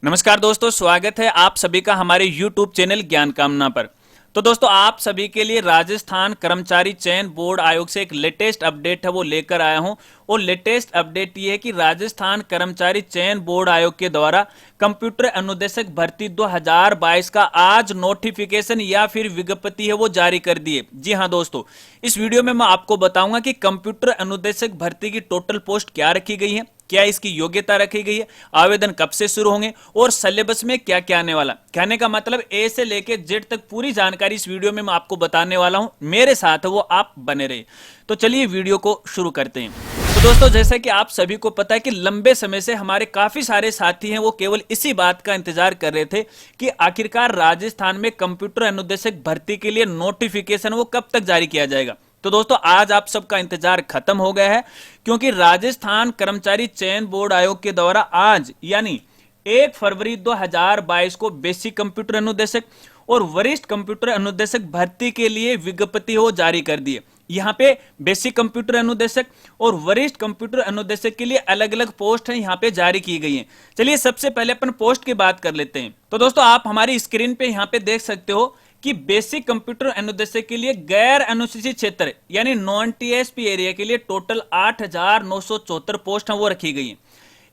नमस्कार दोस्तों, स्वागत है आप सभी का हमारे YouTube चैनल ज्ञान कामना पर। तो दोस्तों, आप सभी के लिए राजस्थान कर्मचारी चयन बोर्ड आयोग से एक लेटेस्ट अपडेट है वो लेकर आया हूं। और लेटेस्ट अपडेट ये है कि राजस्थान कर्मचारी चयन बोर्ड आयोग के द्वारा कंप्यूटर अनुदेशक भर्ती 2022 का आज नोटिफिकेशन या फिर विज्ञप्ति है वो जारी कर दिए। जी हां दोस्तों, इस वीडियो में मैं आपको बताऊंगा कि कंप्यूटर अनुदेशक भर्ती की टोटल पोस्ट क्या रखी गई है, क्या इसकी योग्यता रखी गई है, आवेदन कब से शुरू होंगे और सिलेबस में क्या क्या आने वाला। कहने का मतलब ए से लेके जेड तक पूरी जानकारी इस वीडियो में मैं आपको बताने वाला हूं। मेरे साथ वो आप बने रहे। तो चलिए वीडियो को शुरू करते हैं। तो दोस्तों, जैसा कि आप सभी को पता है कि लंबे समय से हमारे काफी सारे साथी हैं वो केवल इसी बात का इंतजार कर रहे थे कि आखिरकार राजस्थान में कंप्यूटर अनुदेशक भर्ती के लिए नोटिफिकेशन वो कब तक जारी किया जाएगा। तो दोस्तों, आज आप सबका इंतजार खत्म हो गया है, क्योंकि राजस्थान कर्मचारी चयन बोर्ड आयोग के द्वारा आज यानी 1 फरवरी 2022 को बेसिक कंप्यूटर अनुदेशक और वरिष्ठ कंप्यूटर अनुदेशक भर्ती के लिए विज्ञप्ति हो जारी कर दिए। यहाँ पे बेसिक कंप्यूटर अनुदेशक और वरिष्ठ कंप्यूटर अनुदेशक के लिए अलग अलग पोस्ट हैं यहाँ पे जारी की गई हैं। चलिए सबसे पहले अपन पोस्ट की बात कर लेते हैं। तो दोस्तों, आप हमारी स्क्रीन पे यहाँ पे देख सकते हो कि बेसिक कंप्यूटर अनुदेशक के लिए गैर अनुसूचित क्षेत्र यानी नॉन टीएसपी एरिया के लिए टोटल 8,974 पोस्ट हैं वो रखी गई हैं।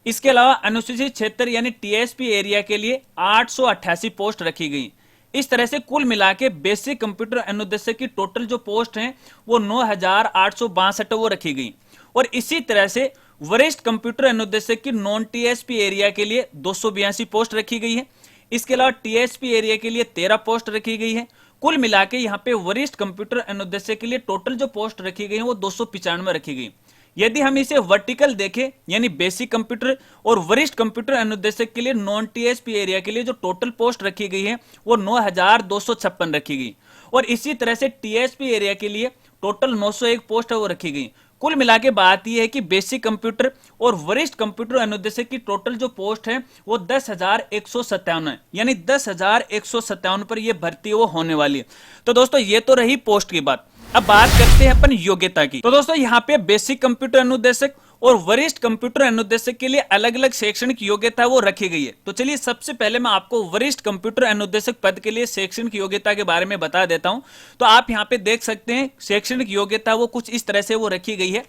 इसके अलावा अनुसूचित क्षेत्र यानी टीएसपी एरिया के लिए 888 पोस्ट रखी गई। इस तरह से कुल मिला के बेसिक कंप्यूटर अनुदेशक की टोटल जो पोस्ट हैं वो 9,862 वो रखी गई। और इसी तरह से वरिष्ठ कंप्यूटर अनुदेशक की नॉन टीएसपी एरिया के लिए 282 पोस्ट रखी गई है। इसके अलावा टीएसपी एरिया के लिए 13 पोस्ट रखी गई है। कुल मिला के यहाँ पे वरिष्ठ कंप्यूटर अनुदेशक के लिए टोटल जो पोस्ट रखी गई है वो 295 रखी गई। यदि हम इसे वर्टिकल देखें यानी बेसिक कंप्यूटर और वरिष्ठ कंप्यूटर अनुदेशक के लिए नॉन टीएसपी एरिया के लिए जो टोटल पोस्ट रखी गई है वो 9,256 रखी गई। और इसी तरह से टीएसपी एरिया के लिए टोटल 901 पोस्ट है वो रखी गई। कुल मिला के बात यह है कि बेसिक कंप्यूटर और वरिष्ठ कंप्यूटर अनुदेशक की टोटल जो पोस्ट है वो 10,157 है, यानी 10,157 पर यह भर्ती वो होने वाली है। तो दोस्तों, ये तो रही पोस्ट की बात। अब बात करते हैं अपन योग्यता की। तो दोस्तों, यहाँ पे बेसिक कंप्यूटर अनुदेशक और वरिष्ठ कंप्यूटर अनुदेशक के लिए अलग अलग शैक्षणिक योग्यता वो रखी गई है। तो चलिए सबसे पहले मैं आपको वरिष्ठ कंप्यूटर अनुदेशक पद के लिए शैक्षणिक योग्यता के बारे में बता देता हूं। तो आप यहाँ पे देख सकते हैं शैक्षणिक योग्यता वो कुछ इस तरह से वो रखी गई है।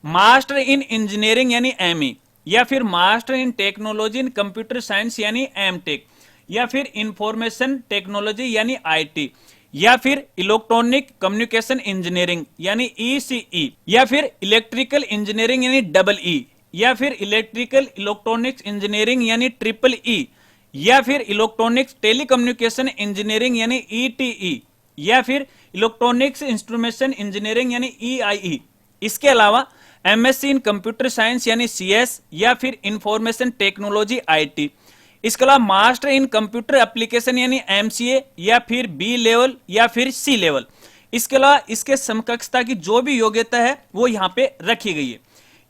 मास्टर इन इंजीनियरिंग यानी एमई, या फिर master in technology in computer science यानी एमटेक, या फिर इंफॉर्मेशन टेक्नोलॉजी यानी आईटी, या फिर इलेक्ट्रॉनिक कम्युनिकेशन इंजीनियरिंग यानी ईसीई, या फिर इलेक्ट्रिकल इंजीनियरिंग यानी डबल ई, या फिर इलेक्ट्रिकल इलेक्ट्रॉनिक्स इंजीनियरिंग यानी ट्रिपल ई, या फिर इलेक्ट्रॉनिक्स टेलीकम्युनिकेशन इंजीनियरिंग यानी ईटीई, या फिर इलेक्ट्रॉनिक्स इंस्ट्रूमेंटेशन इंजीनियरिंग यानी ईआईई। इसके अलावा एमएससी इन कंप्यूटर साइंस यानी सीएस, या फिर इंफॉर्मेशन टेक्नोलॉजी आईटी। इसके अलावा मास्टर इन कंप्यूटर एप्लीकेशन यानी एमसीए, या फिर बी लेवल या फिर सी लेवल। इसके अलावा इसके समकक्षता की जो भी योग्यता है वो यहाँ पे रखी गई है।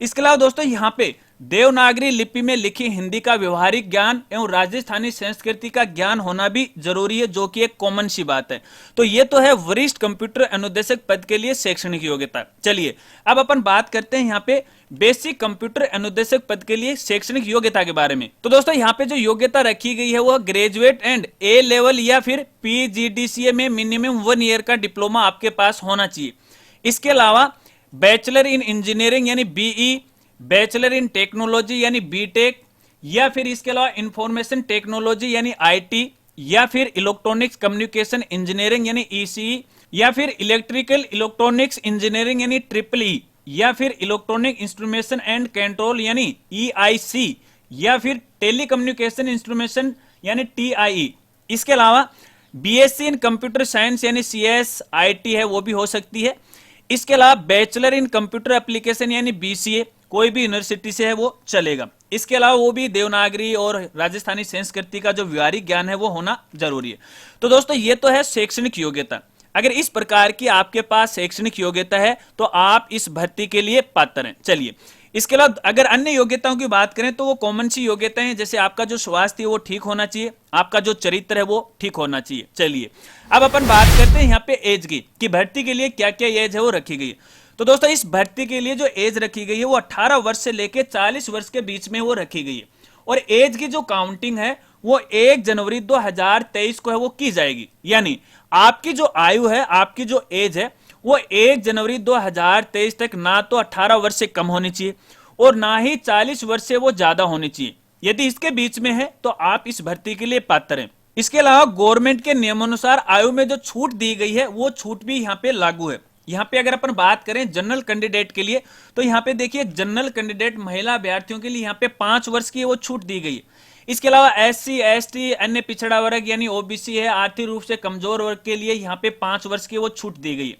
इसके अलावा दोस्तों, यहाँ पे देवनागरी लिपि में लिखी हिंदी का व्यवहारिक ज्ञान एवं राजस्थानी संस्कृति का ज्ञान होना भी जरूरी है, जो कि एक कॉमन सी बात है। तो ये तो है वरिष्ठ कंप्यूटर अनुदेशक पद के लिए शैक्षणिक योग्यता। चलिए अब अपन बात करते हैं यहाँ पे बेसिक कंप्यूटर अनुदेशक पद के लिए शैक्षणिक योग्यता के बारे में। तो दोस्तों, यहाँ पे जो योग्यता रखी गई है वह ग्रेजुएट एंड ए लेवल या फिर पीजीडीसीए में मिनिमम 1 ईयर का डिप्लोमा आपके पास होना चाहिए। इसके अलावा बैचलर इन इंजीनियरिंग यानी बीई, बैचलर इन टेक्नोलॉजी यानी बीटेक, या फिर इसके अलावा इंफॉर्मेशन टेक्नोलॉजी यानी आईटी, या फिर इलेक्ट्रॉनिक्स कम्युनिकेशन इंजीनियरिंग यानी ईसीई, या फिर इलेक्ट्रिकल इलेक्ट्रॉनिक्स इंजीनियरिंग यानी ट्रिपल ई, या फिर इलेक्ट्रॉनिक इंस्ट्रूमेंटेशन एंड कंट्रोल यानी ईआईसी, या फिर टेलीकम्युनिकेशन इंस्ट्रूमेंटेशन यानी टीआईई। इसके अलावा बीएससी इन कंप्यूटर साइंस यानी सीएस आईटी है वो भी हो सकती है। इसके अलावा बैचलर इन कंप्यूटर एप्लीकेशन यानी बीसीए कोई भी यूनिवर्सिटी से है वो चलेगा। इसके अलावा वो भी देवनागरी और राजस्थानी संस्कृति का जो व्यवहारिक ज्ञान है वो होना जरूरी है। तो दोस्तों, ये तो है शैक्षणिक योग्यता। अगर इस प्रकार की आपके पास शैक्षणिक योग्यता है तो आप इस भर्ती के लिए पात्र हैं। चलिए, इसके अलावा अगर अन्य योग्यताओं की बात करें तो वो कॉमन सी योग्यताएं हैं, जैसे आपका जो स्वास्थ्य है वो ठीक होना चाहिए, आपका जो चरित्र है वो ठीक होना चाहिए। चलिए अब अपन बात करते हैं यहाँ पे एज की कि भर्ती के लिए क्या क्या एज है वो रखी गई है। तो दोस्तों, इस भर्ती के लिए जो एज रखी गई है वो 18 वर्ष से लेकर 40 वर्ष के बीच में वो रखी गई है। और एज की जो काउंटिंग है वो 1 जनवरी 2023 को है वो की जाएगी। यानी आपकी जो आयु है, आपकी जो एज है, वो 1 जनवरी 2023 तक ना तो 18 वर्ष से कम होनी चाहिए और ना ही 40 वर्ष से वो ज्यादा होनी चाहिए। यदि इसके बीच में है तो आप इस भर्ती के लिए पात्र हैं। इसके अलावा गवर्नमेंट के नियमानुसार आयु में जो छूट दी गई है वो छूट भी यहाँ पे लागू है। यहाँ पे अगर अपन बात करें जनरल कैंडिडेट के लिए, तो यहाँ पे देखिए जनरल कैंडिडेट महिला अभ्यर्थियों के लिए यहाँ पे 5 वर्ष की वो छूट दी गई है। इसके अलावा SC ST अन्य पिछड़ा वर्ग यानी OBC है, आर्थिक रूप से कमजोर वर्ग के लिए यहाँ पे 5 वर्ष की वो छूट दी गई है।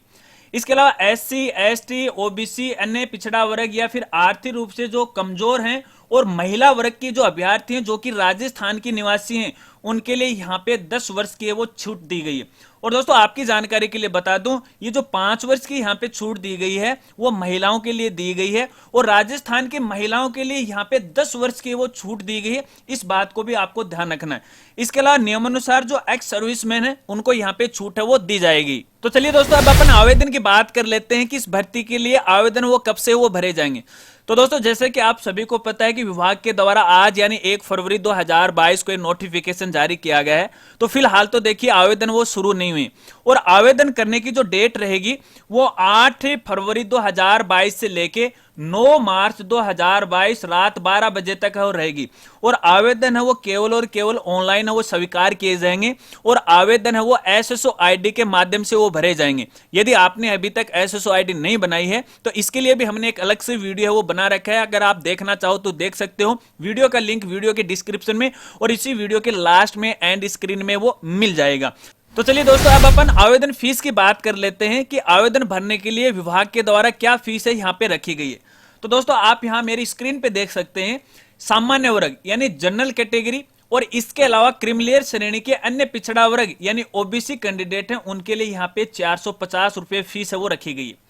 इसके अलावा SC ST OBC अन्य पिछड़ा वर्ग या फिर आर्थिक रूप से जो कमजोर हैं और महिला वर्ग की जो अभ्यर्थी हैं जो कि राजस्थान की निवासी हैं, उनके लिए यहाँ पे 10 वर्ष की वो छूट दी गई है। और दोस्तों आपकी जानकारी के लिए बता दूं, ये जो 5 वर्ष की यहाँ पे छूट दी गई है वो महिलाओं के लिए दी गई है और राजस्थान की महिलाओं के लिए यहाँ पे 10 वर्ष की वो छूट दी गई है। इस बात को भी आपको ध्यान रखना है। इसके अलावा नियमानुसार जो एक्स सर्विसमैन है उनको यहाँ पे छूट है वो दी जाएगी। तो चलिए दोस्तों अब अपन आवेदन की बात कर लेते हैं कि इस भर्ती के लिए आवेदन वो कब से वो भरे जाएंगे। तो दोस्तों जैसे कि आप सभी को पता है कि विभाग के द्वारा आज यानी 1 फरवरी 2022 को नोटिफिकेशन जारी किया गया है। तो फिलहाल तो देखिए आवेदन वो शुरू नहीं हुए और आवेदन करने की जो डेट रहेगी वो 8 फरवरी 2022 से लेके 9 मार्च 2022 रात 12 बजे तक है वो रहेगी। और आवेदन है वो केवल और केवल ऑनलाइन है वो स्वीकार किए जाएंगे और आवेदन है वो SSO ID के माध्यम से वो भरे जाएंगे। यदि आपने अभी तक SSO ID नहीं बनाई है तो इसके लिए भी हमने एक अलग से वीडियो है वो बना रखा है, अगर आप देखना चाहो तो देख सकते हो। वीडियो का लिंक वीडियो के डिस्क्रिप्शन में और इसी वीडियो के लास्ट में एंड स्क्रीन में वो मिल जाएगा। तो चलिए दोस्तों अब अपन आवेदन फीस की बात कर लेते हैं कि आवेदन भरने के लिए विभाग के द्वारा क्या फीस है यहाँ पे रखी गई है। तो दोस्तों आप यहाँ मेरी स्क्रीन पे देख सकते हैं सामान्य वर्ग यानी जनरल कैटेगरी और इसके अलावा क्रिमिलियर श्रेणी के अन्य पिछड़ा वर्ग यानी OBC कैंडिडेट हैं उनके लिए यहाँ पे 450 रुपए फीस है वो रखी गई है।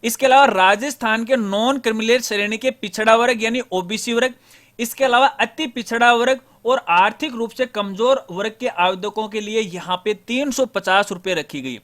इसके अलावा राजस्थान के नॉन क्रिमिलियर श्रेणी के पिछड़ा वर्ग यानी OBC वर्ग, इसके अलावा अति पिछड़ा वर्ग और आर्थिक रूप से कमजोर वर्ग के आवेदकों के लिए यहाँ पे 350 रुपए रखी गई है।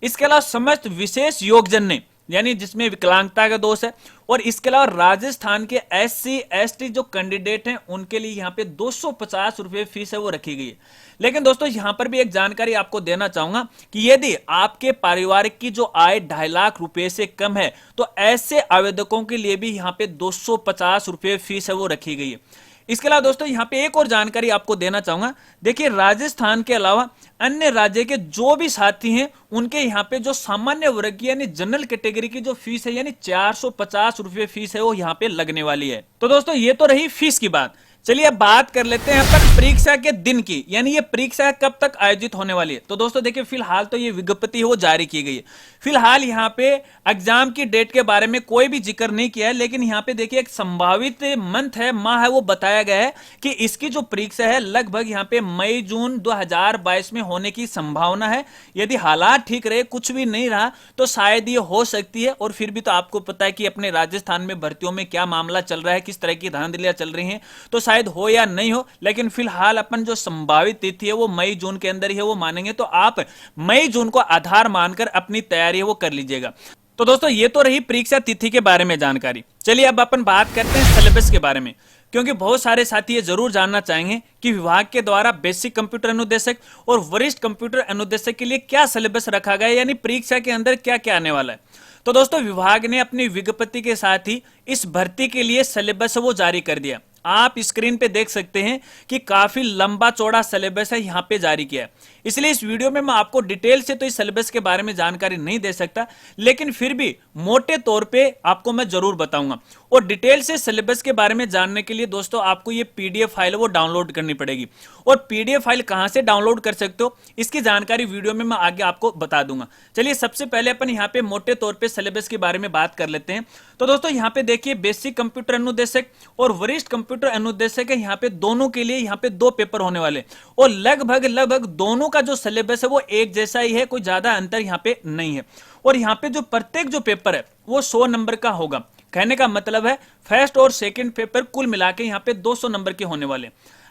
इसके अलावा समस्त विशेष योगजन यानी जिसमें विकलांगता का दोष है और इसके अलावा राजस्थान के SC ST जो कैंडिडेट हैं उनके लिए यहाँ पे 250 रुपए फीस है वो रखी गई है। लेकिन दोस्तों यहाँ पर भी एक जानकारी आपको देना चाहूंगा कि यदि आपके पारिवारिक की जो आय 2.5 लाख रुपए से कम है तो ऐसे आवेदकों के लिए भी यहाँ पे 250 रुपए फीस है वो रखी गई है। इसके अलावा दोस्तों यहाँ पे एक और जानकारी आपको देना चाहूंगा, देखिए राजस्थान के अलावा अन्य राज्य के जो भी साथी हैं उनके यहाँ पे जो सामान्य वर्ग की यानी जनरल कैटेगरी की जो फीस है यानी 450 रुपए फीस है वो यहाँ पे लगने वाली है। तो दोस्तों ये तो रही फीस की बात। चलिए अब बात कर लेते हैं अपन परीक्षा के दिन की, यानी ये परीक्षा कब तक आयोजित होने वाली है। तो दोस्तों देखिए फिलहाल तो ये विज्ञप्ति वो जारी की गई है। फिलहाल यहाँ पे एग्जाम की डेट के बारे में कोई भी जिक्र नहीं किया है, लेकिन यहाँ पे देखिए एक संभावित मंथ है, माह है, वो बताया गया है कि इसकी जो परीक्षा है लगभग यहाँ पे मई जून 2022 में होने की संभावना है। यदि हालात ठीक रहे, कुछ भी नहीं रहा तो शायद ये हो सकती है। और फिर भी तो आपको पता है कि अपने राजस्थान में भर्तियों में क्या मामला चल रहा है, किस तरह की धांधलियां चल रही हैं, तो शायद हो या नहीं हो। लेकिन फिलहाल अपन जो संभावित तिथि है वो मई जून के अंदर ही है वो मानेंगे, तो आप मई जून को आधार मानकर अपनी तैयारी है वो कर लीजिएगा। तो दोस्तों ये तो रही परीक्षा तिथि के बारे में जानकारी। चलिए अब अपन बात करते हैं सिलेबस के बारे में, क्योंकि बहुत सारे साथी ये जरूर जानना चाहेंगे कि विभाग के द्वारा बेसिक कंप्यूटर अनुदेशक और वरिष्ठ कंप्यूटर अनुदेशक के लिए क्या सिलेबस रखा गया है, यानी परीक्षा के अंदर क्या क्या आने वाला है। तो दोस्तों विभाग ने अपनी विज्ञप्ति के साथ ही इस भर्ती के लिए सिलेबस वो जारी कर दिया। आप स्क्रीन पे देख सकते हैं कि काफी लंबा चौड़ा सिलेबस है यहाँ पे जारी किया है, इसलिए इस वीडियो में मैं आपको डिटेल से तो इस सिलेबस के बारे में जानकारी नहीं दे सकता, लेकिन फिर भी मोटे तौर पे आपको मैं जरूर बताऊंगा। और डिटेल से सिलेबस के बारे में जानने के लिए दोस्तों आपको ये PDF फाइल वो डाउनलोड करनी पड़ेगी। और PDF फाइल कहां से डाउनलोड कर सकते हो इसकी जानकारी वीडियो में मैं आगे आपको बता दूंगा। चलिए सबसे पहले अपन यहाँ पे मोटे तौर पे सिलेबस के बारे में बात कर लेते हैं। तो दोस्तों यहाँ पे देखिए बेसिक कंप्यूटर अनुदेशक और वरिष्ठ कंप्यूटर अनुदेशक है, यहाँ पे दोनों के लिए यहाँ पे 2 पेपर होने वाले और लगभग दोनों का जो सिलेबस है वो एक जैसा ही है, कोई ज्यादा अंतर यहाँ पे नहीं है। और यहाँ पे जो प्रत्येक जो पेपर है वो 100 नंबर का होगा। कहने का मतलब है फर्स्ट और सेकंड पेपर कुल मिला के यहाँ पे 200 नंबर के होने वाले।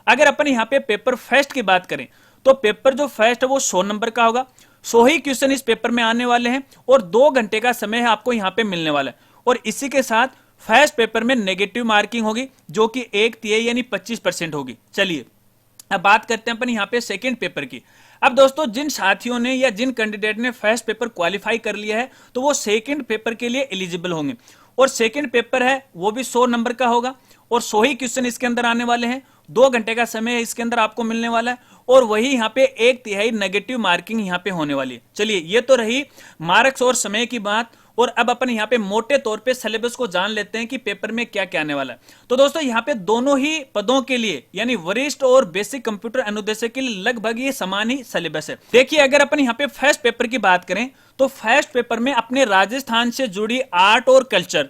अगर अपन यहाँ पे पेपर फर्स्ट की बात करें तो पेपर जो फर्स्ट है वो 100 नंबर का होगा। 100 ही क्वेश्चन इस पेपर में आने वाले हैं और 2 घंटे का समय है आपको यहाँ पे मिलने वाला है। और इसी के साथ फर्स्ट पेपर में नेगेटिव मार्किंग होगी जो कि 1/3 यानी 25% होगी। चलिए अब बात करते हैं अपन यहाँ पे सेकंड पेपर की। अब दोस्तों जिन साथियों ने या जिन कैंडिडेट ने फर्स्ट पेपर क्वालिफाई कर लिया है तो वो सेकंड पेपर के लिए एलिजिबल होंगे। और सेकंड पेपर है वो भी 100 नंबर का होगा और 100 ही क्वेश्चन इसके अंदर आने वाले हैं। 2 घंटे का समय इसके अंदर आपको मिलने वाला है और वही यहाँ पे 1/3 नेगेटिव मार्किंग यहाँ पे होने वाली है। चलिए ये तो रही मार्क्स और समय की बात। और अब अपन यहाँ पे मोटे तौर पे सिलेबस को जान लेते हैं कि पेपर में क्या क्या आने वाला है। तो दोस्तों यहाँ पे दोनों ही पदों के लिए यानी वरिष्ठ और बेसिक कंप्यूटर अनुदेशक के लिए लगभग ये समान ही सिलेबस है। देखिए अगर अपन यहाँ पे फर्स्ट पेपर की बात करें तो फर्स्ट पेपर में अपने राजस्थान से जुड़ी आर्ट और कल्चर,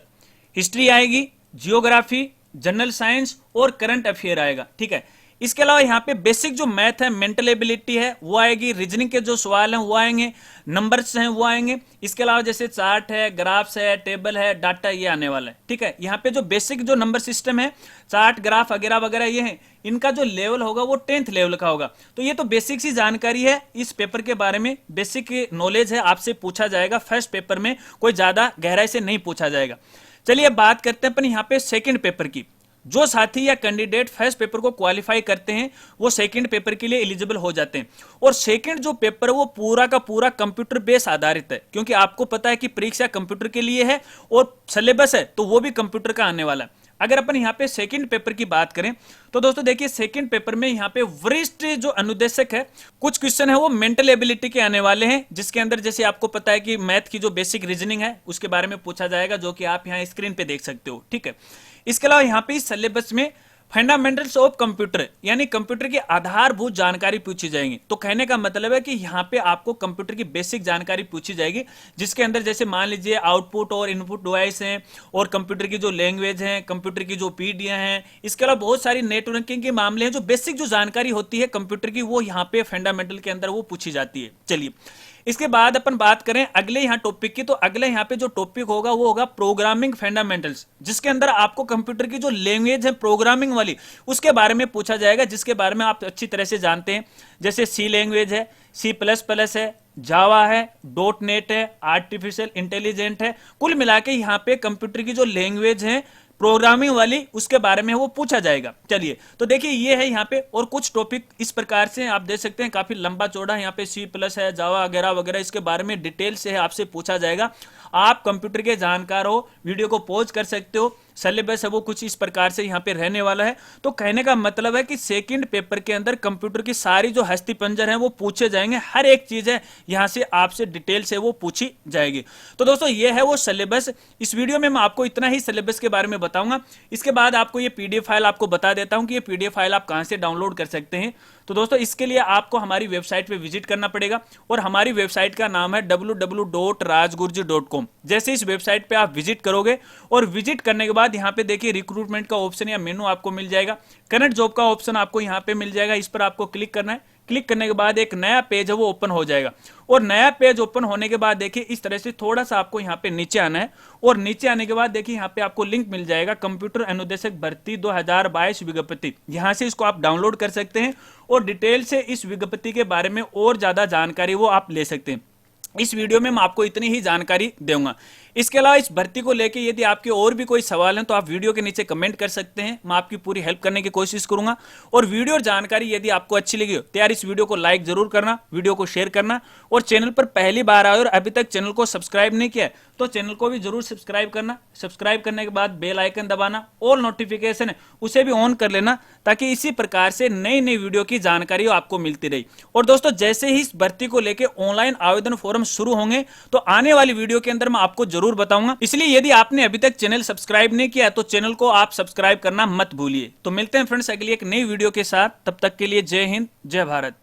हिस्ट्री आएगी, जियोग्राफी, जनरल साइंस और करंट अफेयर आएगा। ठीक है, इसके अलावा यहाँ पे बेसिक जो मैथ है, मेंटल एबिलिटी है वो आएगी, रीजनिंग के जो सवाल हैं वो आएंगे, नंबर्स हैं वो आएंगे। इसके अलावा जैसे चार्ट है, ग्राफ्स है, टेबल है, डाटा, ये आने वाला है। ठीक है, यहाँ पे जो बेसिक जो नंबर सिस्टम है, चार्ट, ग्राफ वगैरह वगैरह ये है, इनका जो लेवल होगा वो 10th लेवल का होगा। तो ये तो बेसिक सी जानकारी है इस पेपर के बारे में, बेसिक नॉलेज है, आपसे पूछा जाएगा फर्स्ट पेपर में, कोई ज्यादा गहराई से नहीं पूछा जाएगा। चलिए बात करते हैं अपन यहाँ पे सेकंड पेपर की। जो साथी या कैंडिडेट फर्स्ट पेपर को क्वालिफाई करते हैं वो सेकंड पेपर के लिए एलिजिबल हो जाते हैं। और सेकंड जो पेपर है वो पूरा का पूरा कंप्यूटर बेस आधारित है, क्योंकि आपको पता है कि परीक्षा कंप्यूटर के लिए है और सिलेबस है तो वो भी कंप्यूटर का आने वाला है। अगर अपन यहाँ पे सेकंड पेपर की बात करें तो दोस्तों देखिए सेकंड पेपर में यहाँ पे वरिष्ठ जो अनुदेशक है, कुछ क्वेश्चन है वो मेंटल एबिलिटी के आने वाले हैं, जिसके अंदर जैसे आपको पता है कि मैथ की जो बेसिक रीजनिंग है उसके बारे में पूछा जाएगा, जो कि आप यहाँ स्क्रीन पे देख सकते हो। ठीक है, इसके अलावा यहाँ पे इस सिलेबस में फंडामेंटल्स ऑफ कंप्यूटर यानी कंप्यूटर की आधारभूत जानकारी पूछी जाएगी। तो कहने का मतलब है कि यहाँ पे आपको कंप्यूटर की बेसिक जानकारी पूछी जाएगी, जिसके अंदर जैसे मान लीजिए आउटपुट और इनपुट डिवाइस हैं और कंप्यूटर की जो लैंग्वेज है, कंप्यूटर की जो पीडियां हैं, इसके अलावा बहुत सारी नेटवर्किंग के मामले हैं, जो बेसिक जो जानकारी होती है कंप्यूटर की वो यहाँ पे फंडामेंटल के अंदर वो पूछी जाती है। चलिए इसके बाद अपन बात करें अगले यहाँ टॉपिक की, तो अगले यहाँ पे जो टॉपिक होगा वो होगा प्रोग्रामिंग फंडामेंटल्स, जिसके अंदर आपको कंप्यूटर की जो लैंग्वेज है प्रोग्रामिंग वाली उसके बारे में पूछा जाएगा, जिसके बारे में आप अच्छी तरह से जानते हैं। जैसे सी लैंग्वेज है, C++ है, जावा है, .NET है, आर्टिफिशियल इंटेलिजेंट है, कुल मिला के यहाँ पे कंप्यूटर की जो लैंग्वेज है प्रोग्रामिंग वाली उसके बारे में वो पूछा जाएगा। चलिए तो देखिए ये है यहाँ पे, और कुछ टॉपिक इस प्रकार से आप देख सकते हैं काफी लंबा चौड़ा यहाँ पे C+ है, जावा वगैरह वगैरह, इसके बारे में डिटेल से आपसे पूछा जाएगा। आप कंप्यूटर के जानकार हो, वीडियो को पॉज कर सकते हो। सिलेबस है वो कुछ इस प्रकार से यहाँ पे रहने वाला है। तो कहने का मतलब है कि सेकंड पेपर के अंदर कंप्यूटर की सारी जो हस्ती पंजर है वो पूछे जाएंगे, हर एक चीज है यहाँ से आपसे डिटेल से वो पूछी जाएगी। तो दोस्तों ये है वो सिलेबस। इस वीडियो में मैं आपको इतना ही सिलेबस के बारे में बताऊंगा। इसके बाद आपको ये PDF फाइल आपको बता देता हूँ कि ये PDF फाइल आप कहाँ से डाउनलोड कर सकते हैं। तो दोस्तों इसके लिए आपको हमारी वेबसाइट पे विजिट करना पड़ेगा, और हमारी वेबसाइट का नाम है www.rajgurji.com। जैसे इस वेबसाइट पे आप विजिट करोगे और विजिट करने के बाद यहाँ पे देखिए रिक्रूटमेंट का ऑप्शन या मेनू आपको मिल जाएगा, करंट जॉब का ऑप्शन आपको यहाँ पे मिल जाएगा, इस पर आपको क्लिक करना है। क्लिक करने के बाद एक नया पेज है वो ओपन हो जाएगा, और नया पेज ओपन होने के बाद देखिए इस तरह से थोड़ा सा आपको यहाँ पे नीचे आना है, और नीचे आने के बाद देखिए यहाँ पे आपको लिंक मिल जाएगा कंप्यूटर अनुदेशक भर्ती 2022 विज्ञप्ति। यहाँ से इसको आप डाउनलोड कर सकते हैं और डिटेल से इस विज्ञप्ति के बारे में और ज्यादा जानकारी वो आप ले सकते हैं। इस वीडियो में मैं आपको इतनी ही जानकारी दूंगा। इसके अलावा इस भर्ती को लेके यदि आपके और भी कोई सवाल हैं तो आप वीडियो के नीचे कमेंट कर सकते हैं, मैं आपकी पूरी हेल्प करने की कोशिश करूंगा। और वीडियो और जानकारी यदि आपको अच्छी लगी हो तो यार इस वीडियो को लाइक जरूर करना, वीडियो को शेयर करना, और चैनल पर पहली बार आए और अभी तक चैनल को सब्सक्राइब नहीं किया तो चैनल को भी जरूर सब्सक्राइब करना। सब्सक्राइब करने के बाद बेल आइकन दबाना, और नोटिफिकेशन है उसे भी ऑन कर लेना, ताकि इसी प्रकार से नई नई वीडियो की जानकारी आपको मिलती रही। और दोस्तों जैसे ही इस भर्ती को लेकर ऑनलाइन आवेदन फॉर्म शुरू होंगे तो आने वाली वीडियो के अंदर मैं आपको जरूर बताऊंगा। इसलिए यदि आपने अभी तक चैनल सब्सक्राइब नहीं किया तो चैनल को आप सब्सक्राइब करना मत भूलिए। तो मिलते हैं फ्रेंड्स अगली एक नई वीडियो के साथ, तब तक के लिए जय हिंद, जय भारत।